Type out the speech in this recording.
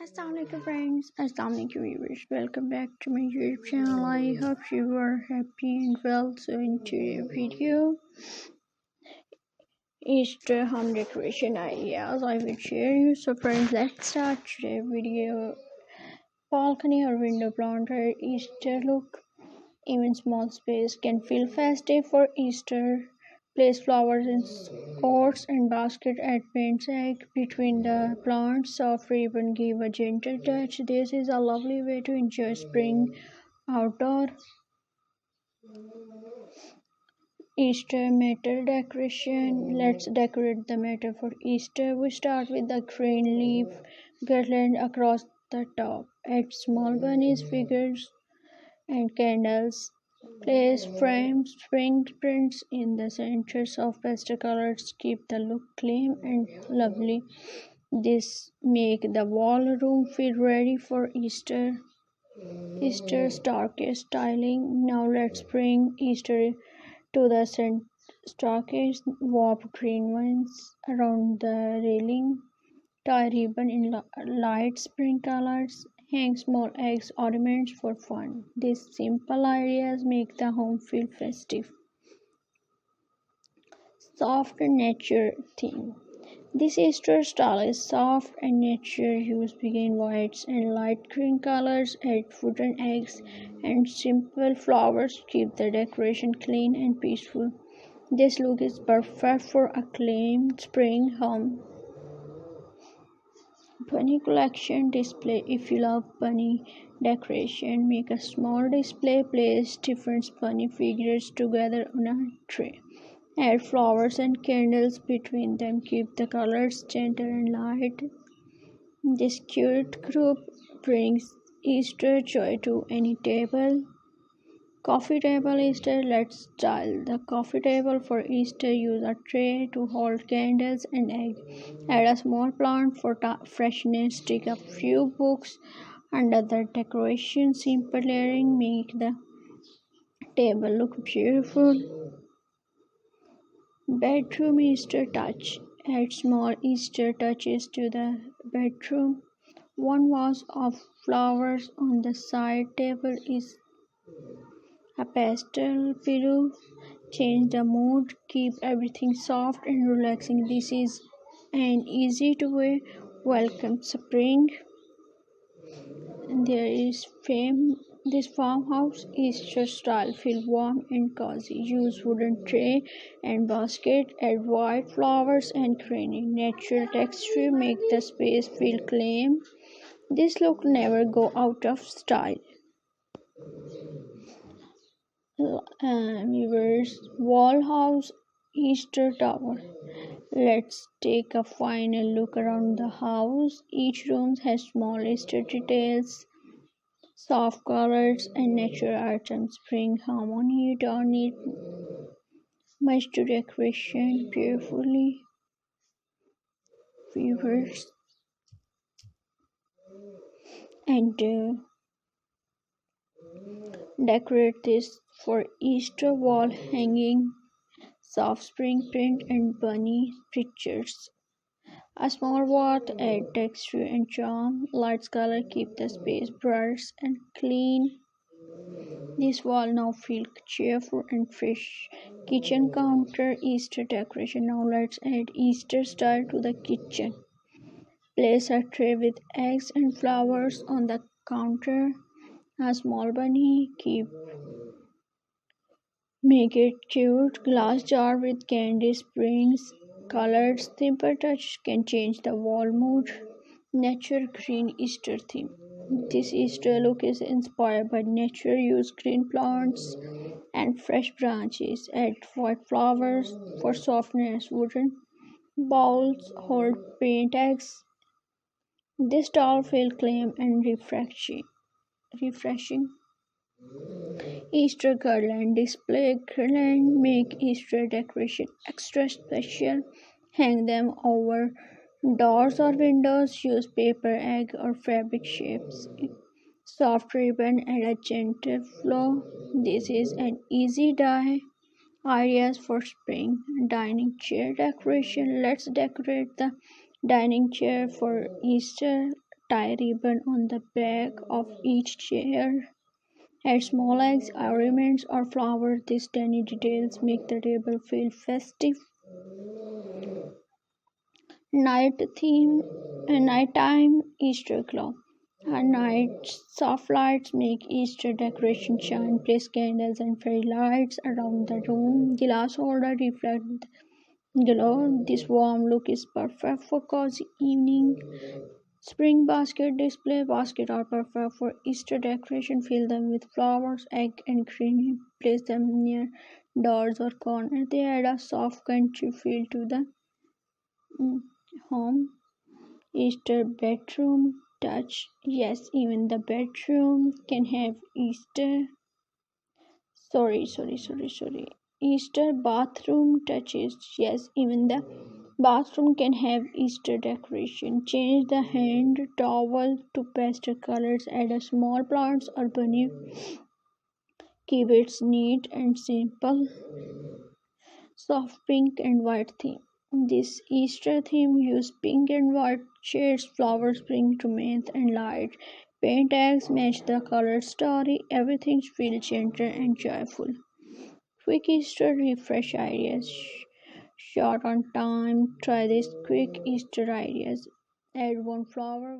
Assalamualaikum friends, Assalamualaikum viewers. Welcome back to my YouTube channel. I hope you are happy and well. So in today's video, Easter home decoration ideas I will share you. So friends, let's start today's video. Balcony or window planter Easter look. Even small space can feel festive for Easter. Place flowers in pots and basket. Add paint egg between the plants. Soft ribbon give a gentle touch. This is a lovely way to enjoy spring outdoor. Easter metal decoration. Let's decorate the metal for Easter. We start with the green leaf garland across the top. Add small bunnies, figures, and candles. Place framed spring prints in the centers of pastel colors. Keep the look clean and lovely. This make the wall room feel ready for Easter. Easter starcade styling. Now let's bring Easter to the stockades. Warp green ones around the railing. Tie ribbon in light spring colors. Hang small eggs ornaments for fun. These simple ideas make the home feel festive. Soft and nature theme. This Easter style is soft and nature. Use begin whites and light green colors. Add wooden eggs and simple flowers. Keep the decoration clean and peaceful. This look is perfect for acclaimed spring home. Bunny collection display. If you love bunny decoration, make a small display. Place different bunny figures together on a tray. Add flowers and candles between them. Keep the colors gentle and light. This cute group brings Easter joy to any table. Coffee table Easter. Let's style the coffee table for Easter. Use a tray to hold candles and egg. Add a small plant for freshness. Stick a few books under the decoration. Simple layering make the table look beautiful. Bedroom Easter touch. Add small Easter touches to the bedroom. One vase of flowers on the side table is a pastel pillow. Change the mood. Keep everything soft and relaxing. This is an easy to way. Welcome spring. There is fame. This farmhouse Easter style feel warm and cozy. Use wooden tray and basket. Add white flowers and green. Natural texture make the space feel clean. This look never go out of style. Viewers, wall house Easter tower. Let's take a final look around the house. Each room has small Easter details, soft colors, and natural items bring harmony. You don't need much to decoration beautifully. Viewers, and decorate this for Easter wall hanging, soft spring print, and bunny pictures. A small pot add texture and charm. Light color keep the space bright and clean. This wall now feels cheerful and fresh. Kitchen counter Easter decoration. Now let's add Easter style to the kitchen. Place a tray with eggs and flowers on the counter. A small bunny keep make it cute. Glass jar with candy springs. Colors simple touch can change the wall mood. Nature green Easter theme. This Easter look is inspired by nature. Use green plants and fresh branches. Add white flowers for softness. Wooden bowls hold paint eggs. This style feels clean and refreshing. Easter garland display. Garland make Easter decoration extra special. Hang them over doors or windows. Use paper, egg, or fabric shapes. Soft ribbon and a gentle flow. This is an easy dye. Ideas for spring dining chair decoration. Let's decorate the dining chair for Easter. Tie ribbon on the back of each chair. Add small eggs, ornaments, or flowers. These tiny details make the table feel festive. Night theme, nighttime Easter glow. At night, soft lights make Easter decoration shine. Place candles and fairy lights around the room. Glass holder reflect glow. This warm look is perfect for cozy evening. Spring basket display basket are perfect for Easter decoration. Fill them with flowers, egg, and cream. Place them near doors or corners. They add a soft country feel to the mm, home. Easter bedroom touch. Yes, even the bedroom can have Easter. Sorry. Easter bathroom touches. Yes, even the bathroom can have Easter decoration. Change the hand towel to pastel colors. Add a small plants or bunny. Keep it neat and simple. Soft pink and white theme. This Easter theme use pink and white shades, flowers bring romance and light. Paint tags match the color story. Everything feels gentle and joyful. Quick Easter refresh ideas. Short on time. Try these quick Easter ideas. Add one flower